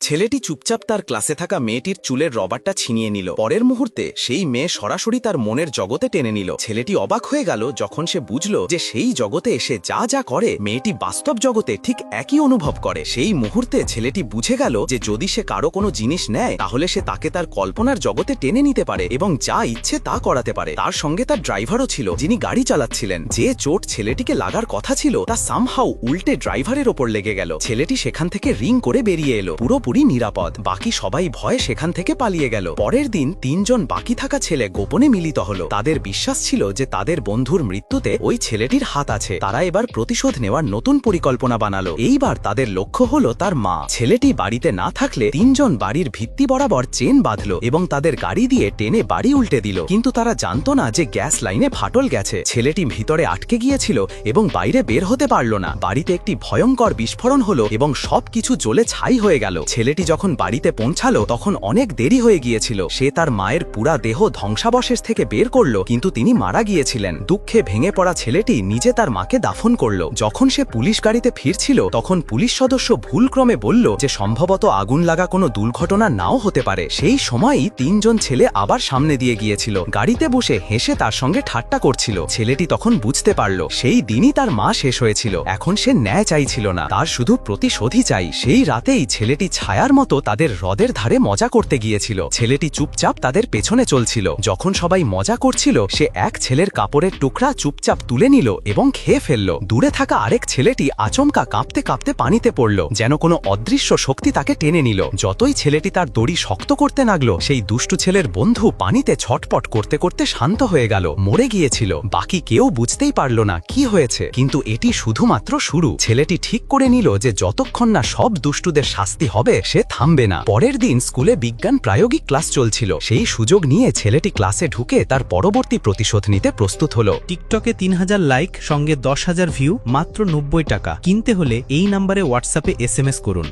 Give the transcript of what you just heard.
ছেলেটি চুপচাপ তার ক্লাসে থাকা মেয়েটির চুলের রবারটা ছিনিয়ে নিল। পরের মুহূর্তে সেই মেয়ে সরাসরি তার মনের জগতে টেনে নিল। ছেলেটি অবাক হয়ে গেল যখন সে বুঝল যে সেই জগতে এসে যা যা করে মেয়েটি বাস্তব জগতে ঠিক একই অনুভব করে। সেই মুহূর্তে ছেলেটি বুঝে গেল যে যদি সে কারো কোনো জিনিস নেয় তাহলে সে তাকে তার কল্পনার জগতে টেনে নিতে পারে এবং যা ইচ্ছে তা করাতে পারে। তার সঙ্গে তার ড্রাইভারও ছিল যিনি গাড়ি চালাচ্ছিলেন। যে চোট ছেলেটিকে লাগার কথা ছিল তা সামহাউ উল্টে ড্রাইভারের ওপর লেগে গেল। ছেলেটি সেখান থেকে রিং করে বেরিয়ে এলো, পুরোপুরি নিরাপদ। বাকি সবাই ভয়ে সেখান থেকে পালিয়ে গেল। পরের দিন তিনজন বাকি থাকা ছেলে গোপনে মিলিত হলো। তাদের বিশ্বাস ছিল যে তাদের বন্ধুর মৃত্যুতে ওই ছেলেটির হাত আছে। তারা এবার প্রতিশোধ নেওয়ার নতুন পরিকল্পনা বানালো। এইবার তাদের লক্ষ্য হলো তার মা। ছেলেটি বাড়িতে না থাকলে তিনজন বাড়ির ভিত্তি বরাবর চেন বাঁধলো এবং তাদের গাড়ি দিয়ে টেনে বাড়ি উল্টে দিল। কিন্তু তারা জানতো না যে গ্যাস লাইনে ফাটল গেছে। ছেলেটি ভিতরে আটকে গিয়েছিল এবং বাইরে বের হতে পারল না। বাড়িতে একটি ভয়ঙ্কর বিস্ফোরণ হলো এবং সবকিছু জ্বলে ছাই হয়ে গেল। ছেলেটি যখন বাড়িতে পৌঁছালো তখন অনেক দেরি হয়ে গিয়েছিল। সে তার মায়ের পুরা দেহ ধ্বংসাবশেষ থেকে বের করলো, কিন্তু তিনি মারা গিয়েছিলেন। দুঃখে ভেঙে পড়া ছেলেটি নিজে তার মাকে দাফন করল। যখন সে পুলিশ গাড়িতে ফিরছিল তখন পুলিশ সদস্য ভুলক্রমে বলল যে সম্ভবত আগুন লাগা কোনো দুর্ঘটনা নাও হতে পারে। সেই সময়ই তিনজন ছেলে আবার সামনে দিয়ে গিয়েছিল, গাড়িতে বসে হেসে তার সঙ্গে ঠাট্টা করছিল। ছেলেটি তখন বুঝতে পারল সেই দিনই তার মা শেষ হয়েছিল। এখন সে ন্যায় চাইছিল না, তার শুধু প্রতিশোধই চাই। সেই রাতেই ছেলেটি ছায়ার মতো তাদের হ্রদের ধারে মজা করতে গিয়েছিল। ছেলেটি চুপচাপ তাদের পেছনে চলছিল। যখন সবাই মজা করছিল সে এক ছেলের কাপড়ের টুকরা চুপচাপ তুলে নিল এবং খেয়ে ফেলল। দূরে থাকা আরেক ছেলেটি আচমকা কাঁপতে কাঁপতে পানিতে পড়ল, যেন কোনো অদৃশ্য শক্তি তাকে টেনে নিল। যতই ছেলেটি তার দড়ি শক্ত করতে লাগলো সেই দুষ্টু ছেলের বন্ধু পানিতে ছটপট করতে করতে শান্ত হয়ে গেল, মরে গিয়েছিল। বাকি কেউ বুঝতেই পারল না কি হয়েছে, কিন্তু এটি শুধুমাত্র শুরু। ছেলেটি ঠিক করে নিল যে যতক্ষণ না সব দুষ্টুদের শাস্তি হবে সে থামবে না। পরের দিন স্কুলে বিজ্ঞান প্রায়োগিক ক্লাস চলছিল। সেই সুযোগ নিয়ে ছেলেটি ক্লাসে ঢুকে তার পরবর্তী প্রতিশোধ নিতে প্রস্তুত হলো। টিকটকে 3000 লাইক সঙ্গে 10,000 ভিউ, মাত্র 90 টাকা। কিনতে হলে এই নম্বরে হোয়াটসঅ্যাপে SMS করুন।